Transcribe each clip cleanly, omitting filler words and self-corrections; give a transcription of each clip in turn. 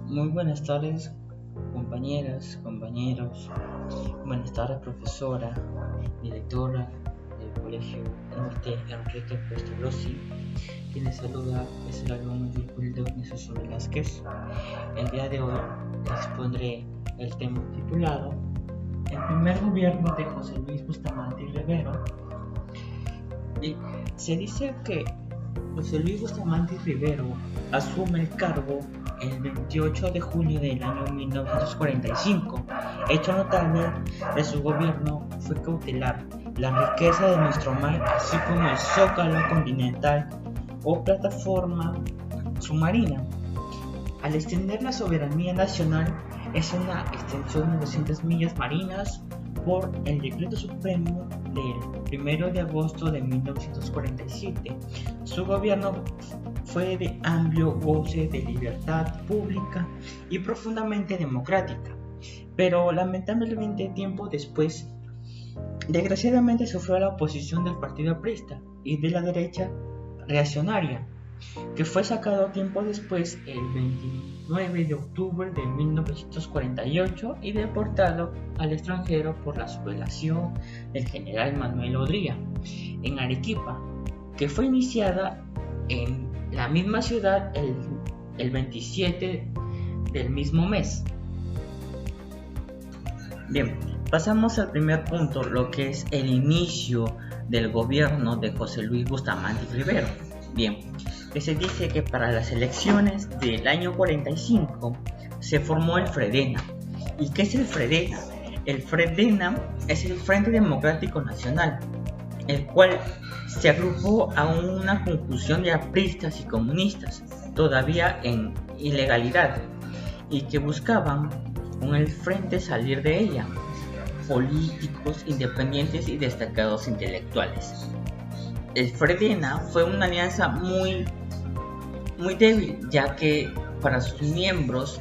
Muy buenas tardes, compañeras, compañeros. Buenas tardes, profesora, directora del Colegio Norte Enrique Pestalozzi. Quien les saluda es el alumno Gilberto Jesús Velázquez. El día de hoy expondré el tema titulado El primer gobierno de José Luis Bustamante y Rivero. Y se dice que José Luis Bustamante y Rivero asume el cargo el 28 de junio del año 1945. Hecho notable de su gobierno fue cautelar la riqueza de nuestro mar, así como el zócalo continental o plataforma submarina. Al extender la soberanía nacional, es una extensión de 200 millas marinas por el Decreto Supremo del 1 de agosto de 1947. Su gobierno fue de amplio goce de libertad pública y profundamente democrática, pero lamentablemente tiempo después, desgraciadamente sufrió la oposición del Partido Aprista y de la derecha reaccionaria, que fue sacado tiempo después, el 29 de octubre de 1948, y deportado al extranjero por la sublevación del general Manuel Odría en Arequipa, que fue iniciada en la misma ciudad el 27 del mismo mes. Bien, pasamos al primer punto, lo que es el inicio del gobierno de José Luis Bustamante y Rivero. Bien, que se dice que para las elecciones del año 45 se formó el FREDENA. ¿Y qué es el FREDENA? El FREDENA es el Frente Democrático Nacional, el cual se agrupó a una conjunción de apristas y comunistas, todavía en ilegalidad, y que buscaban con el frente salir de ella, políticos independientes y destacados intelectuales. El FREDENA fue una alianza muy débil, ya que para sus miembros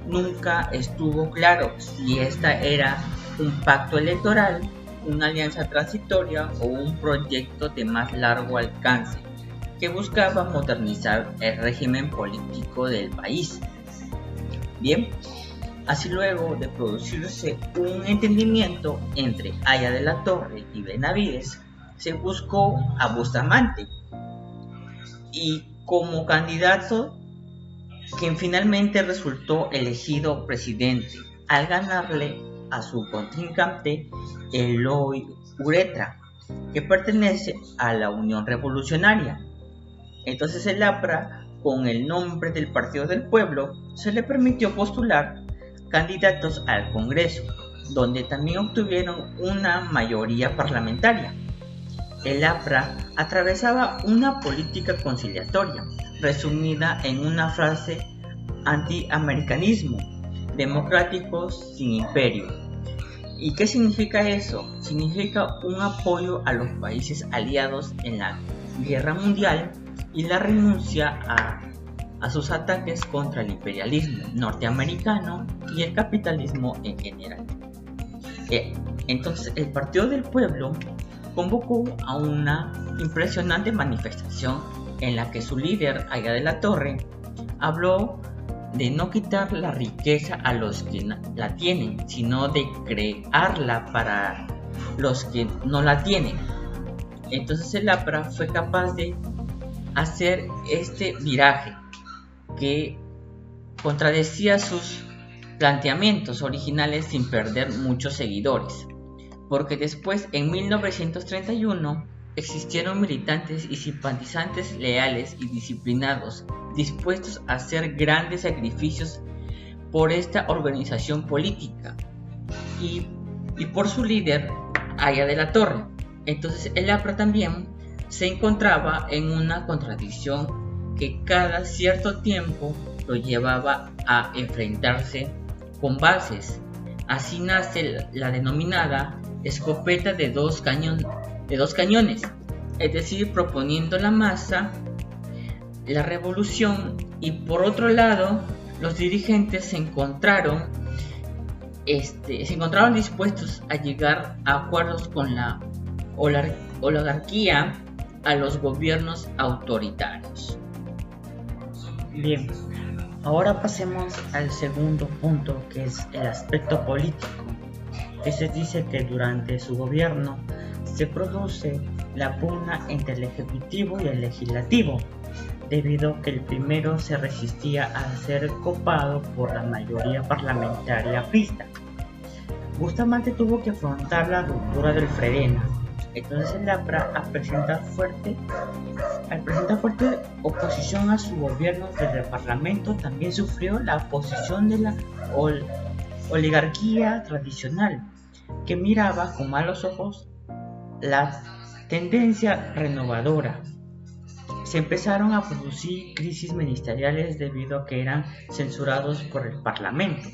nunca estuvo claro si esta era un pacto electoral, una alianza transitoria o un proyecto de más largo alcance que buscaba modernizar el régimen político del país. Bien, así luego de producirse un entendimiento entre Haya de la Torre y Benavides, se buscó a Bustamante y como candidato, quien finalmente resultó elegido presidente al ganarle a su contrincante Eloy Ureta, que pertenece a la Unión Revolucionaria. Entonces el APRA, con el nombre del Partido del Pueblo, se le permitió postular candidatos al Congreso, donde también obtuvieron una mayoría parlamentaria. El APRA atravesaba una política conciliatoria, resumida en una frase: antiamericanismo, democráticos sin imperio. ¿Y qué significa eso? Significa un apoyo a los países aliados en la guerra mundial y la renuncia a sus ataques contra el imperialismo norteamericano y el capitalismo en general. Entonces el Partido del Pueblo convocó a una impresionante manifestación en la que su líder, Haya de la Torre, habló de no quitar la riqueza a los que la tienen, sino de crearla para los que no la tienen. Entonces el APRA fue capaz de hacer este viraje que contradecía sus planteamientos originales sin perder muchos seguidores, porque después, en 1931, existieron militantes y simpatizantes leales y disciplinados, dispuestos a hacer grandes sacrificios por esta organización política y por su líder, Haya de la Torre. Entonces el APRA también se encontraba en una contradicción que cada cierto tiempo lo llevaba a enfrentarse con bases. Así nace la denominada escopeta de dos cañones, es decir, proponiendo la masa la revolución, y por otro lado los dirigentes se encontraron dispuestos a llegar a acuerdos con la oligarquía, a los gobiernos autoritarios. Bien, Ahora pasemos al segundo punto, que es el aspecto político, que se dice que durante su gobierno se produce la pugna entre el Ejecutivo y el Legislativo, debido a que el primero se resistía a ser copado por la mayoría parlamentaria aprista. Bustamante tuvo que afrontar la ruptura del Fredena. Entonces el APRA, al presentar fuerte oposición a su gobierno desde el Parlamento, también sufrió la oposición de la oligarquía tradicional, que miraba con malos ojos la tendencia renovadora. Se empezaron a producir crisis ministeriales debido a que eran censurados por el Parlamento.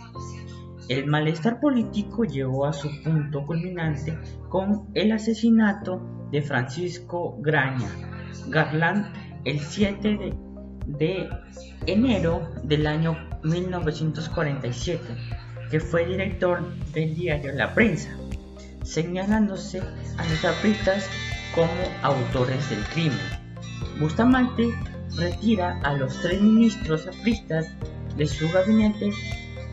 El malestar político llegó a su punto culminante con el asesinato de Francisco Graña Garland el 7 de enero del año 1947, que fue director del diario La Prensa, señalándose a los apristas como autores del crimen. Bustamante retira a los 3 ministros apristas de su gabinete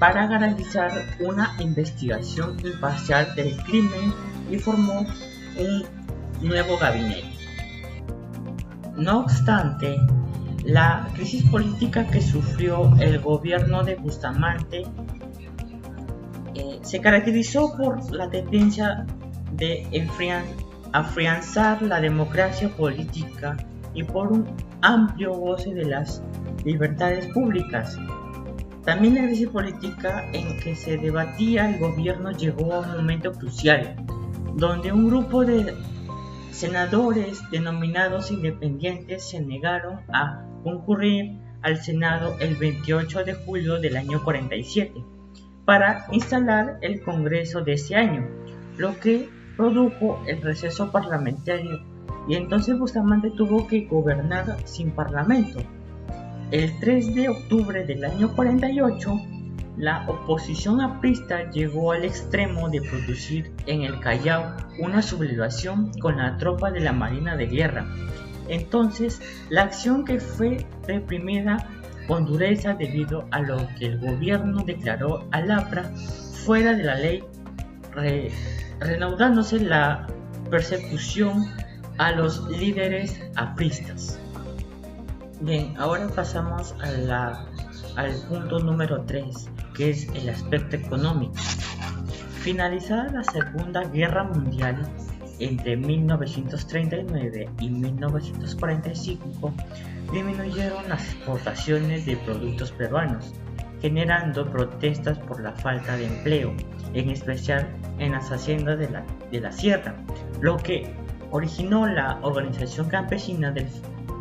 para garantizar una investigación imparcial del crimen y formó un nuevo gabinete. No obstante, la crisis política que sufrió el gobierno de Bustamante se caracterizó por la tendencia de afianzar la democracia política y por un amplio goce de las libertades públicas. También la crisis política en que se debatía el gobierno llegó a un momento crucial, donde un grupo de senadores denominados independientes se negaron a concurrir al Senado el 28 de julio del año 47 para instalar el Congreso de ese año, lo que produjo el receso parlamentario, y entonces Bustamante tuvo que gobernar sin parlamento. El 3 de octubre del año 48, la oposición aprista llegó al extremo de producir en el Callao una sublevación con la tropa de la Marina de Guerra. Entonces, la acción que fue reprimida con dureza debido a lo que el gobierno declaró al APRA fuera de la ley, reanudándose la persecución a los líderes apristas. Bien, ahora pasamos al punto número 3, que es el aspecto económico. Finalizada la Segunda Guerra Mundial, entre 1939 y 1945, disminuyeron las exportaciones de productos peruanos, generando protestas por la falta de empleo, en especial en las haciendas de la sierra, lo que originó la organización campesina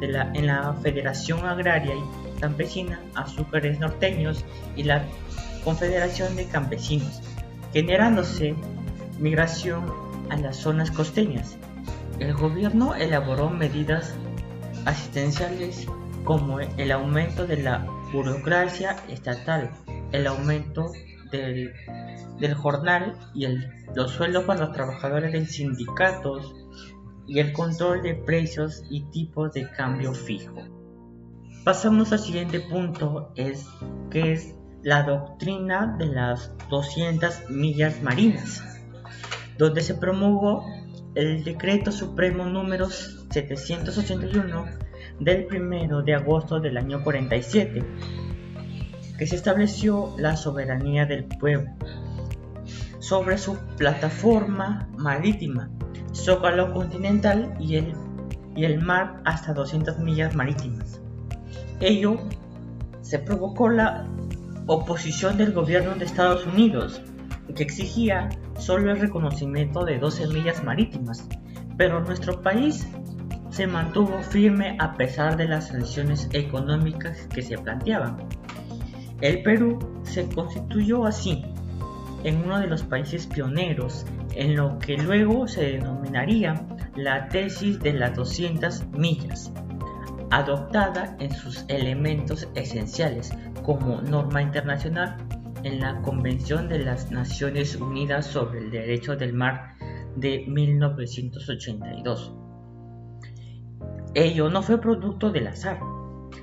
en la Federación Agraria y Campesina Azúcares Norteños y la Confederación de Campesinos, generándose migración a las zonas costeñas. El gobierno elaboró medidas asistenciales como el aumento de la burocracia estatal, el aumento del jornal y los sueldos para los trabajadores de sindicatos y el control de precios y tipos de cambio fijo. Pasamos al siguiente punto, que es la doctrina de las 200 millas marinas, donde se promulgó el Decreto Supremo número 781 del 1 de agosto del año 47, que se estableció la soberanía del pueblo sobre su plataforma marítima, zócalo continental y el mar hasta 200 millas marítimas. Ello se provocó la oposición del gobierno de Estados Unidos, que exigía solo el reconocimiento de 12 millas marítimas, pero nuestro país se mantuvo firme a pesar de las sanciones económicas que se planteaban. El Perú se constituyó así en uno de los países pioneros en lo que luego se denominaría la tesis de las 200 millas, adoptada en sus elementos esenciales como norma internacional en la Convención de las Naciones Unidas sobre el Derecho del Mar de 1982. Ello no fue producto del azar,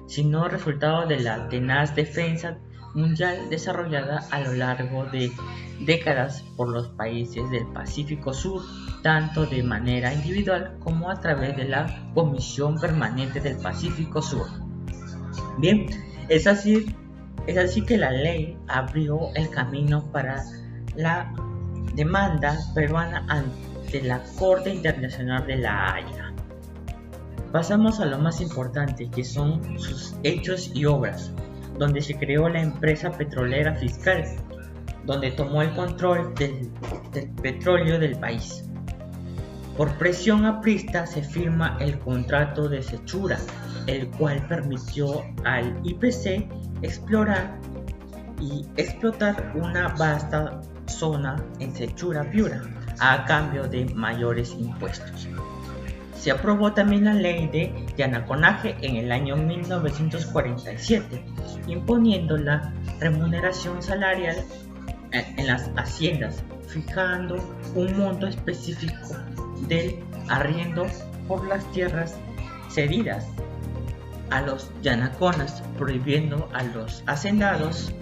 sino resultado de la tenaz defensa mundial desarrollada a lo largo de décadas por los países del Pacífico Sur, tanto de manera individual como a través de la Comisión Permanente del Pacífico Sur. Bien, es así que la ley abrió el camino para la demanda peruana ante la Corte Internacional de la Haya. Pasamos a lo más importante, que son sus hechos y obras, donde se creó la empresa petrolera fiscal, donde tomó el control del petróleo del país. Por presión aprista se firma el contrato de Sechura, el cual permitió al IPC explorar y explotar una vasta zona en Sechura Piura a cambio de mayores impuestos. Se aprobó también la ley de Yanaconaje en el año 1947, imponiendo la remuneración salarial en las haciendas, fijando un monto específico del arriendo por las tierras cedidas a los yanaconas, prohibiendo a los hacendados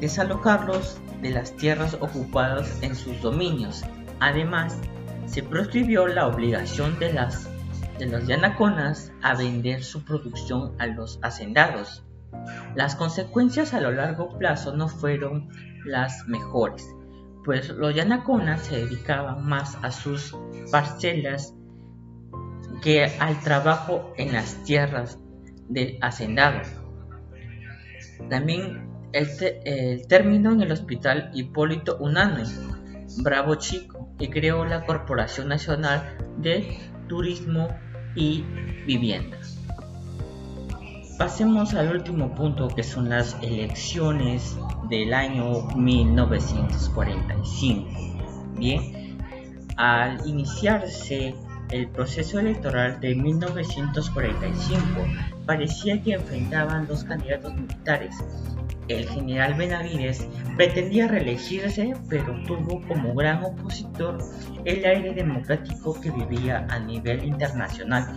desalojarlos de las tierras ocupadas en sus dominios. Además, se proscribió la obligación de los yanaconas a vender su producción a los hacendados. Las consecuencias a lo largo plazo no fueron las mejores, pues los yanaconas se dedicaban más a sus parcelas que al trabajo en las tierras del hacendado. También el término en el Hospital Hipólito Unanue Bravo Chico, y creó la Corporación Nacional de Turismo y Vivienda. Pasemos al último punto, que son las elecciones del año 1945. Bien, al iniciarse el proceso electoral de 1945, parecía que enfrentaban dos candidatos militares. El general Benavides pretendía reelegirse, pero tuvo como gran opositor el aire democrático que vivía a nivel internacional,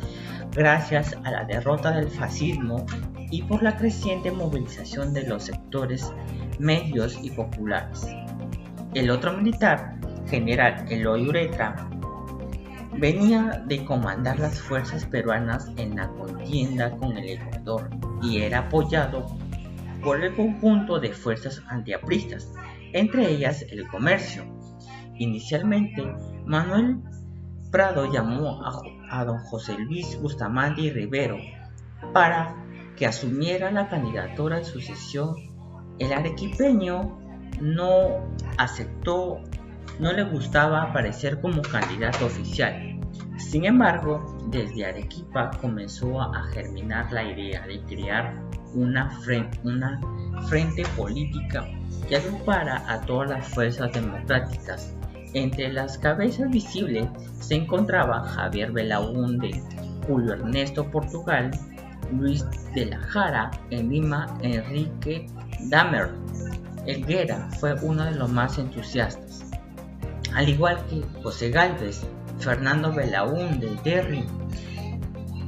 gracias a la derrota del fascismo y por la creciente movilización de los sectores medios y populares. El otro militar, general Eloy Ureta, venía de comandar las fuerzas peruanas en la contienda con el Ecuador y era apoyado por el conjunto de fuerzas antiapristas, entre ellas el Comercio. Inicialmente, Manuel Prado llamó a don José Luis Bustamante y Rivero para que asumiera la candidatura en sucesión. El arequipeño no aceptó, no le gustaba aparecer como candidato oficial. Sin embargo, desde Arequipa comenzó a germinar la idea de crear una frente política que agrupara a todas las fuerzas democráticas. Entre las cabezas visibles se encontraban Javier Belaúnde, Julio Ernesto Portugal, Luis de la Jara, en Lima Enrique Dahmer. Helguera fue uno de los más entusiastas, al igual que José Gálvez, Fernando Belaúnde Terry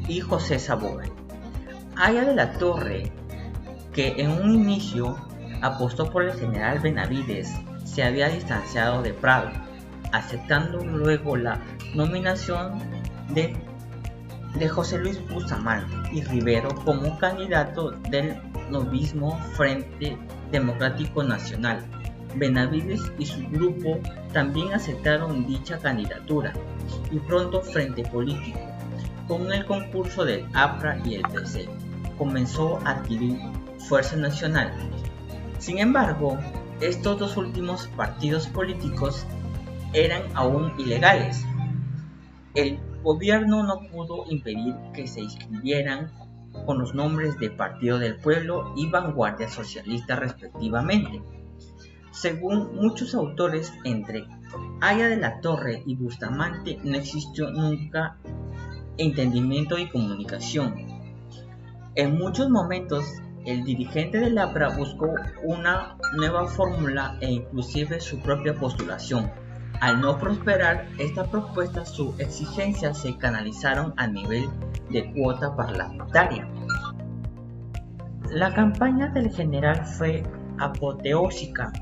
y José Sabogal. Aya de la Torre, que en un inicio apostó por el general Benavides, se había distanciado de Prado, aceptando luego la nominación de José Luis Bustamante y Rivero como candidato del novismo Frente Democrático Nacional. Benavides y su grupo también aceptaron dicha candidatura, y pronto Frente Político, con el concurso del APRA y el PC, comenzó a adquirir fuerza nacional. Sin embargo, estos dos últimos partidos políticos eran aún ilegales. El gobierno no pudo impedir que se inscribieran con los nombres de Partido del Pueblo y Vanguardia Socialista respectivamente. Según muchos autores, entre Aya de la Torre y Bustamante no existió nunca entendimiento y comunicación. En muchos momentos, el dirigente del APRA buscó una nueva fórmula e inclusive su propia postulación. Al no prosperar esta propuesta, sus exigencias se canalizaron a nivel de cuota parlamentaria. La campaña del general fue apoteósica,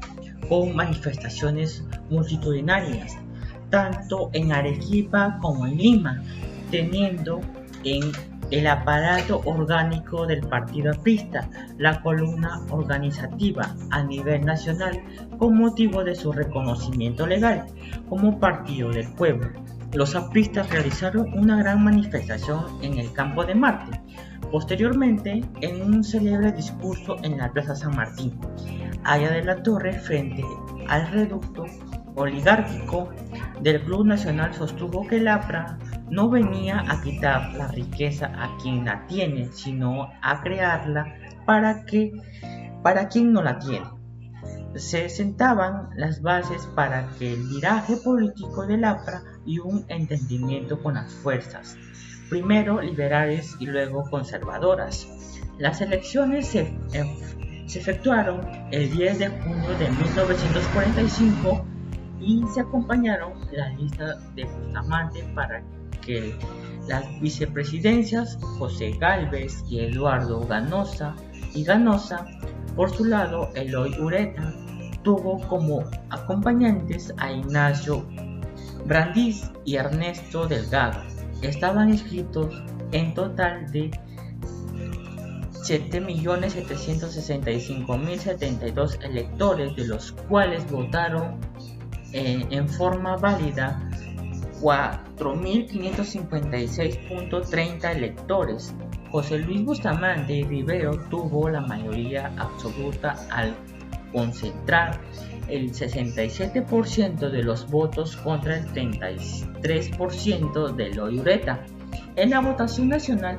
con manifestaciones multitudinarias, tanto en Arequipa como en Lima, teniendo en el aparato orgánico del partido aprista la columna organizativa a nivel nacional con motivo de su reconocimiento legal como partido del pueblo. Los apristas realizaron una gran manifestación en el Campo de Marte. Posteriormente, en un célebre discurso en la Plaza San Martín, allá de la Torre, frente al reducto oligárquico del Club Nacional, sostuvo que el APRA no venía a quitar la riqueza a quien la tiene, sino a crearla para quien no la tiene. Se sentaban las bases para que el viraje político del APRA y un entendimiento con las fuerzas, primero liberales y luego conservadoras. Las elecciones se efectuaron el 10 de junio de 1945 y se acompañaron la lista de Bustamante para que las vicepresidencias José Gálvez y Eduardo Ganosa. Por su lado, Eloy Ureta tuvo como acompañantes a Ignacio Brandis y Ernesto Delgado. Estaban inscritos en total de 7.765.072 electores, de los cuales votaron en forma válida 4.556.30 electores. José Luis Bustamante Rivero tuvo la mayoría absoluta al concentrar el 67% de los votos contra el 33% de Eloy Ureta. En la votación nacional,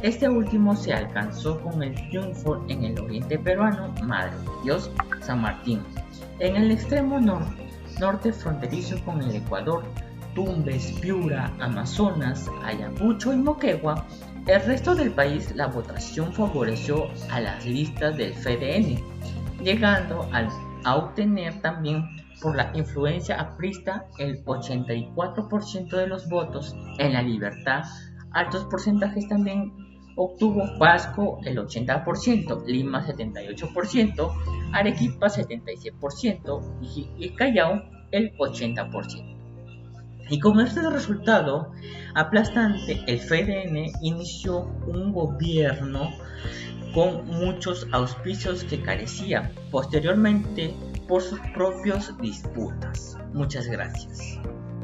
este último se alcanzó con el triunfo en el oriente peruano, Madre de Dios, San Martín. En el extremo norte fronterizo con el Ecuador, Tumbes, Piura, Amazonas, Ayacucho y Moquegua, el resto del país la votación favoreció a las listas del FDN, llegando a obtener también por la influencia aprista el 84% de los votos. En La Libertad, altos porcentajes también obtuvo Pasco el 80%, Lima 78%, Arequipa 76% y Callao el 80%. Y con este resultado aplastante, el FDN inició un gobierno con muchos auspicios que carecía posteriormente por sus propias disputas. Muchas gracias.